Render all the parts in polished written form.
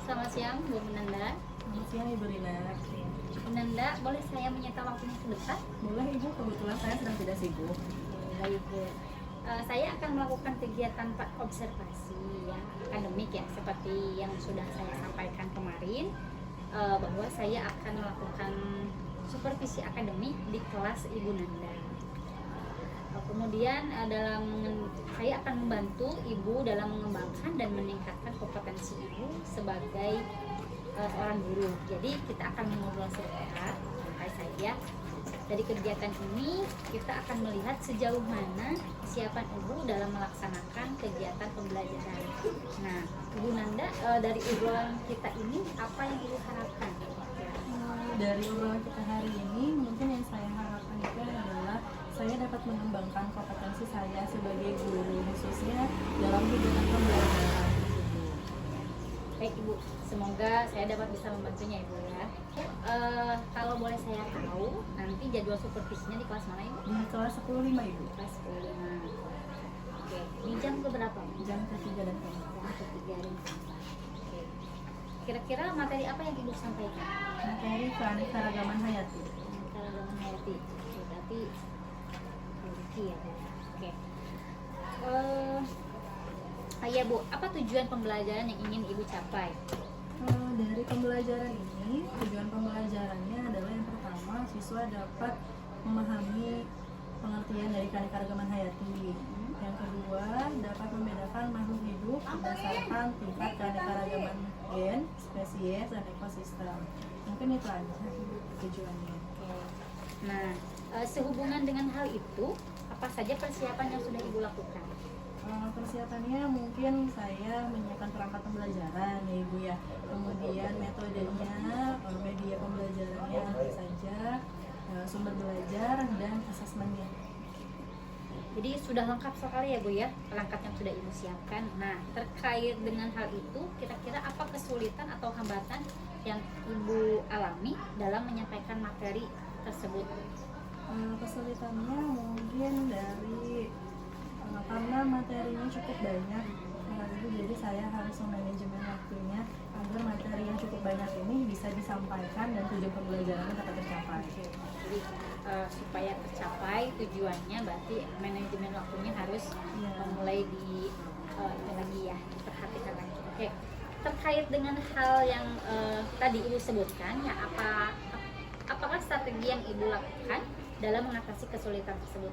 selamat siang Bu Nanda. Selamat siang Ibu Rina. Bu Nanda, boleh saya menyita waktunya sebentar? Boleh Ibu, kebetulan saya sedang tidak sibuk. Baik Bu. Saya akan melakukan kegiatan observasi ya, akademik ya, seperti yang sudah saya sampaikan kemarin, bahwa saya akan melakukan supervisi akademik di kelas Ibu Nanda. Kemudian saya akan membantu Ibu dalam mengembangkan dan meningkatkan kompetensi Ibu sebagai seorang guru. Jadi kita akan mengobrol sebentar sampai saja. Dari kegiatan ini kita akan melihat sejauh mana kesiapan Ibu dalam melaksanakan kegiatan pembelajaran. Nah, Ibu Nanda, dari obrolan kita ini apa yang Ibu harapkan? Dari obrolan kita hari ini, mungkin yang saya harapkan itu adalah saya dapat mengembangkan kompetensi saya sebagai guru, khususnya dalam kegiatan pembelajaran. Baik Ibu, semoga saya dapat bisa membantunya Ibu ya. Kalau boleh saya tahu, nanti jadwal supervisinya di kelas mana Ibu? Di kelas 10.5 Ibu. Kelas 10. Oke, di jam keberapa? Jam ketiga dan keempat. Jam ketiga dan keempat. Oke. Kira-kira materi apa yang Ibu sampaikan? Materi keanekaragaman hayati. Keanekaragaman hayati. Oke, berarti biologi ya Bu. Oke. Ya Bu, apa tujuan pembelajaran yang ingin Ibu capai? Dari pembelajaran ini, tujuan pembelajarannya adalah yang pertama, siswa dapat memahami pengertian dari keanekaragaman hayati. Yang kedua, dapat membedakan makhluk hidup berdasarkan tingkat keanekaragaman gen, spesies, dan ekosistem. Mungkin itu aja tujuannya. Oke. Nah, sehubungan dengan hal itu, apa saja persiapan yang sudah Ibu lakukan? Persiapannya mungkin saya menyiapkan perangkat pembelajaran ya Ibu ya, kemudian metodenya, media pembelajarannya apa saja, sumber belajar dan asesmennya. Jadi sudah lengkap sekali ya Bu ya, perangkat yang sudah Ibu siapkan. Nah, terkait dengan hal itu, kira-kira apa kesulitan atau hambatan yang Ibu alami dalam menyampaikan materi tersebut? Kesulitannya mungkin dari karena materinya cukup banyak, jadi saya harus memanajemen waktunya agar materi yang cukup banyak ini bisa disampaikan dan tujuan pembelajarannya dapat tercapai. Jadi supaya tercapai tujuannya, berarti manajemen waktunya harus mulai di itu lagi ya, diperhatikan lagi. Oke, terkait dengan hal yang tadi Ibu sebutkan ya, apakah strategi yang Ibu lakukan dalam mengatasi kesulitan tersebut?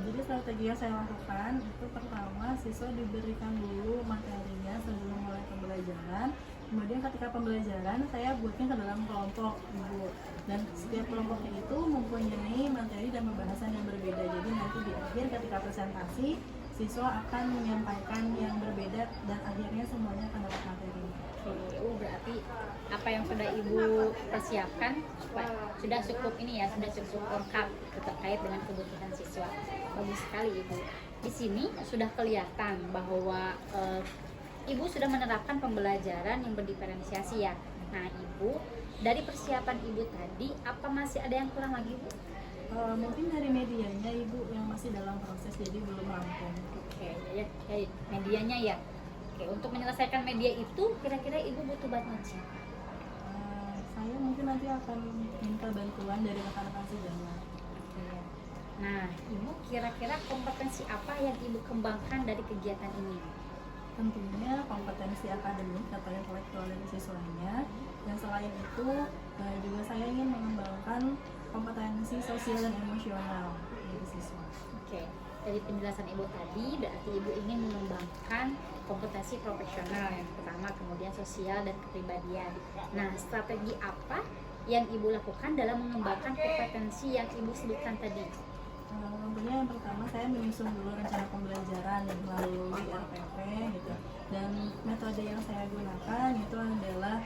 Jadi strategi yang saya lakukan itu pertama, siswa diberikan dulu materinya sebelum mulai pembelajaran. Kemudian ketika pembelajaran saya buatnya ke dalam kelompok Ibu, dan setiap kelompoknya itu mempunyai materi dan pembahasan yang berbeda. Jadi nanti di akhir ketika presentasi siswa akan menyampaikan yang berbeda dan akhirnya semuanya akan dapat materi. Berarti apa yang sudah Ibu persiapkan sudah cukup ini ya, sudah cukup lengkap terkait dengan kebutuhan siswa. Bagus sekali Ibu. Di sini sudah kelihatan bahwa Ibu sudah menerapkan pembelajaran yang berdiferensiasi ya. Nah Ibu, dari persiapan Ibu tadi, apa masih ada yang kurang lagi Bu? Mungkin dari medianya Ibu yang masih dalam proses, jadi belum rampung. Oke, ya, medianya ya. Oke, untuk menyelesaikan media itu kira-kira Ibu butuh bantuan siapa? Saya mungkin nanti akan minta bantuan dari rekan-rekan sejawat. Oke. Nah, Ibu kira-kira kompetensi apa yang Ibu kembangkan dari kegiatan ini? Tentunya kompetensi akademik atau intelektual dari siswanya, dan selain itu juga saya ingin mengembangkan kompetensi sosial dan emosional dari siswa. Oke, dari penjelasan Ibu tadi berarti Ibu ingin mengembangkan kompetensi profesional yang pertama, kemudian sosial dan kepribadian. Nah, strategi apa yang Ibu lakukan dalam mengembangkan kompetensi yang Ibu sebutkan tadi? Tentunya yang pertama saya menyusun dulu rencana pembelajaran melalui RPP gitu, dan metode yang saya gunakan itu adalah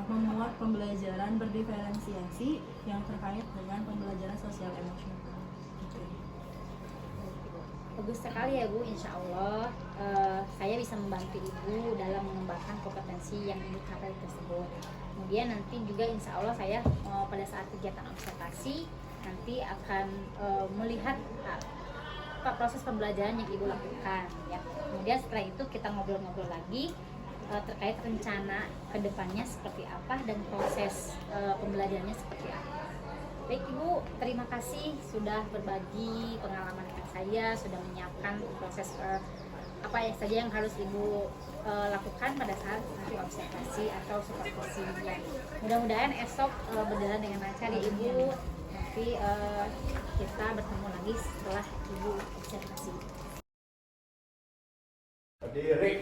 memuat pembelajaran berdiferensiasi yang terkait dengan pembelajaran sosial emosional. Bagus sekali ya Bu, insya Allah saya bisa membantu Ibu dalam mengembangkan kompetensi yang Ibu capai tersebut. Kemudian nanti juga insya Allah saya pada saat kegiatan observasi nanti akan melihat apa proses pembelajaran yang Ibu lakukan ya. Kemudian setelah itu kita ngobrol-ngobrol lagi terkait rencana kedepannya seperti apa dan proses pembelajarannya seperti apa. Baik Ibu, terima kasih sudah berbagi pengalaman dengan saya, sudah menyiapkan proses apa ya saja yang harus Ibu lakukan pada saat nanti observasi atau supervisi. Ya. Mudah-mudahan esok berjalan dengan lancar ya Ibu. Nanti kita bertemu lagi setelah Ibu observasi. Berdiri.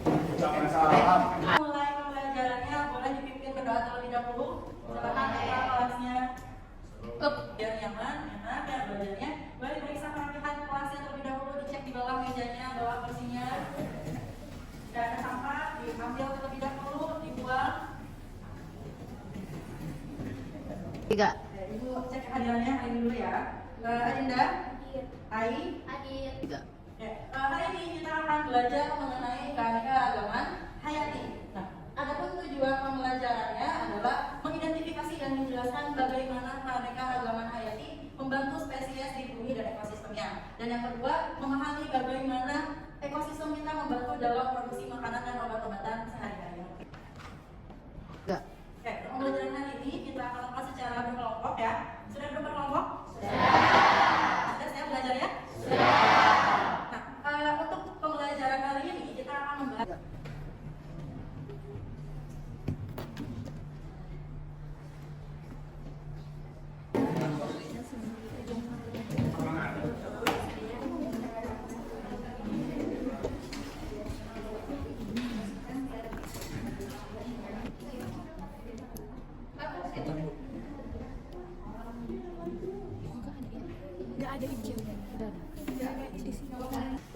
Ucapkan salam. Mulai pembelajarannya boleh dipimpin ke doa terlebih dahulu. Silakan ketua kelasnya. Biar nyaman, enak ya belajarnya. Boleh diperiksa kerapihan kelasnya terlebih dahulu, dicek di bawah mejanya, bawah kursinya. Tidak ada sampah, diambil terlebih dahulu, dibuang. 3. Ibu cek kehadirannya hari dulu ya. Adinda, Ai, Hadir. 3. ya, hari ini kita akan belajar mengenai keanekaragaman hayati. Nah, adapun tujuan pembelajarannya adalah mengidentifikasi dan menjelaskan bagaimana keanekaragaman hayati membantu spesies di bumi dan ekosistemnya. Dan yang kedua, memahami bagaimana ekosistem kita membantu dalam produksi makanan dan obat-obatan sehari-hari. 3. Oke, untuk pembelajaran hari ini kita akan lakukan secara berkelompok ya. Sudah berkelompok? Sudah saya belajar ya? Nah, untuk pembelajaran kali ini kita akan membahas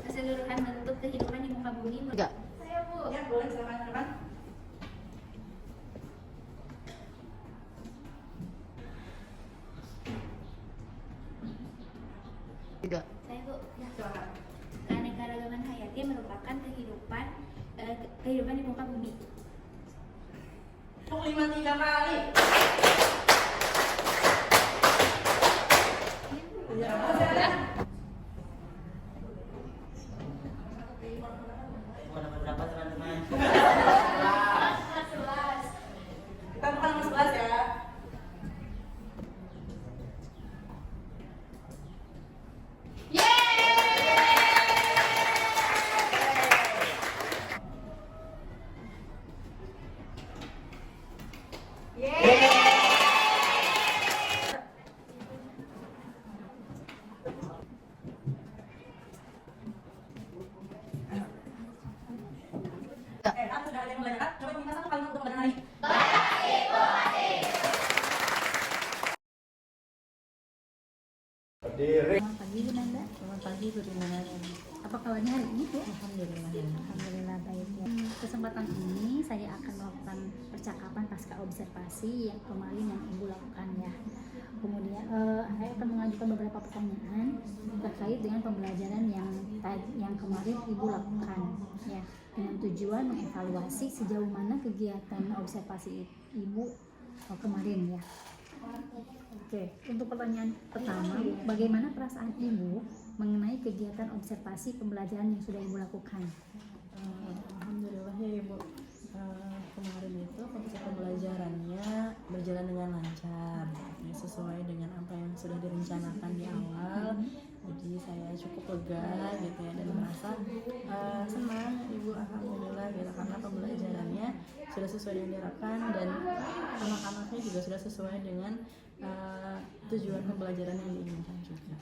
Keseluruhan bentuk kehidupan di muka bumi. 3. Saya Bu. ya, boleh silakan silakan. Tiga. Saya Bu. Ya. Silakan. Keanekaragaman hayati merupakan kehidupan di muka bumi. Tepuk 5 3 kali. Ya, silakan. Berapa teman-teman? Kita buka nomor 11 ya. Sudah ada yang belajar? Coba minta satu kalimat untuk belajar hari ini. Berdiri. Selamat pagi Bu Nanda. Selamat pagi Bu Rimana. Apa kabarnya hari ini Bu? Alhamdulillah. Alhamdulillah baik ya. Kesempatan ini saya akan melakukan percakapan pasca observasi yang kemarin yang Ibu lakukan ya. Kemudian saya akan mengajukan beberapa pertanyaan terkait dengan pembelajaran yang kemarin Ibu lakukan ya, dengan tujuan mengevaluasi sejauh mana kegiatan observasi Ibu kemarin ya. Oke, untuk pertanyaan pertama, bagaimana perasaan Ibu mengenai kegiatan observasi pembelajaran yang sudah Ibu lakukan? Alhamdulillah ya Ibu. Kemarin itu proses pembelajarannya berjalan dengan lancar, ya, sesuai dengan apa yang sudah direncanakan di awal. Jadi saya cukup lega gitu ya, dan merasa senang Ibu, alhamdulillah gitu, karena pembelajarannya sudah sesuai dengan diharapkan dan anak-anaknya juga sudah sesuai dengan tujuan pembelajaran yang diinginkan juga.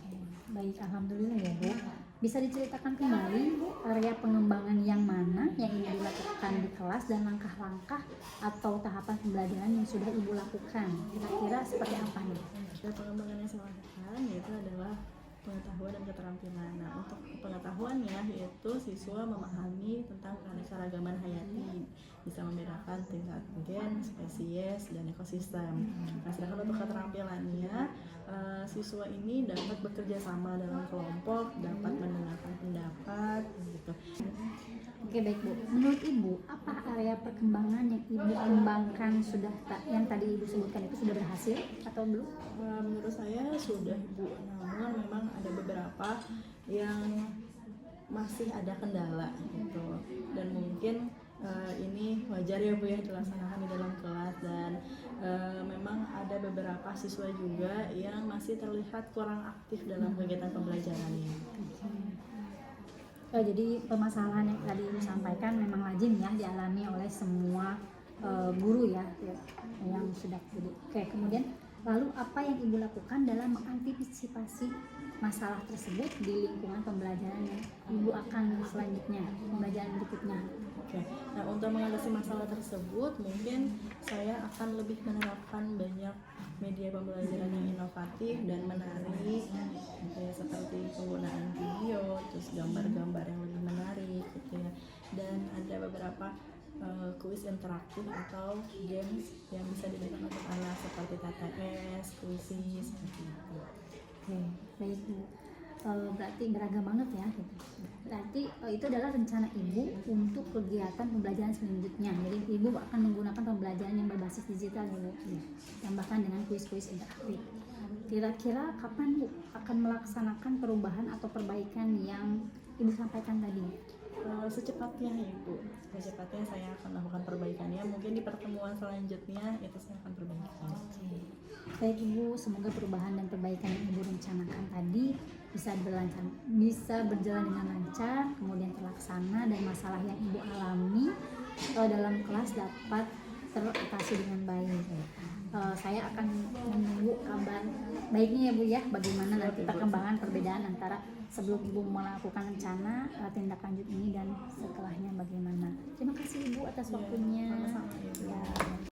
Baik, alhamdulillah ya Bu. Bisa diceritakan kembali Bu, area pengembangan yang mana yang ingin dilakukan di kelas dan langkah-langkah atau tahapan pembelajaran yang sudah Ibu lakukan? Kira-kira seperti apa nih? Dan pengembangan yang saya lakukan yaitu adalah pengetahuan dan keterampilan. Nah, untuk pengetahuannya yaitu siswa memahami tentang keanekaragaman hayati, bisa membedakan tingkat gen, spesies, dan ekosistem. Nah, sedangkan untuk keterampilannya, siswa ini dapat bekerja sama dalam kelompok, dapat mendengarkan pendapat, gitu. Oke baik Bu, menurut Ibu apa area perkembangan yang Ibu kembangkan yang tadi Ibu sebutkan itu sudah berhasil atau belum? Menurut saya sudah Bu, namun memang ada beberapa yang masih ada kendala gitu, dan mungkin belajar ya Bu ya, dilaksanakan di dalam kelas. Dan memang ada beberapa siswa juga yang masih terlihat kurang aktif dalam kegiatan pembelajarannya. Jadi permasalahan yang tadi Ibu sampaikan memang lazim ya dialami oleh semua guru ya yang sudah jadi. Oke, kemudian lalu apa yang Ibu lakukan dalam mengantisipasi masalah tersebut di lingkungan pembelajaran yang Ibu akan selanjutnya, pembelajaran berikutnya? Oke, nah untuk mengatasi masalah tersebut mungkin saya akan lebih menerapkan banyak media pembelajaran yang inovatif dan menarik, gitu ya, seperti penggunaan video, terus gambar-gambar yang lebih menarik, gitu ya. Dan ada beberapa kuis interaktif atau games yang bisa diberikan untuk anak seperti TTS, kuisis, seperti itu. Oke, baik Bu. Berarti beragam banget ya gitu. Berarti itu adalah rencana Ibu untuk kegiatan pembelajaran selanjutnya. Jadi Ibu akan menggunakan pembelajaran yang berbasis digital ya Bu. Tambahkan dengan kuis-kuis interaktif. Kira-kira kapan Bu akan melaksanakan perubahan atau perbaikan yang Ibu sampaikan tadi? Secepatnya Ibu, secepatnya saya akan lakukan perbaikannya. Mungkin di pertemuan selanjutnya itu saya akan perbaiki. Baik Ibu, semoga perubahan dan perbaikan yang Ibu rencanakan tadi bisa berjalan dengan lancar, kemudian terlaksana, dan masalah yang Ibu alami dalam kelas dapat teratasi dengan baik. Saya akan menunggu kabar baiknya ya Bu ya, bagaimana nanti perkembangan perbedaan antara sebelum Ibu melakukan rencana tindak lanjut ini dan setelahnya bagaimana. Terima kasih Ibu atas waktunya. Sama-sama, Ibu. Ya.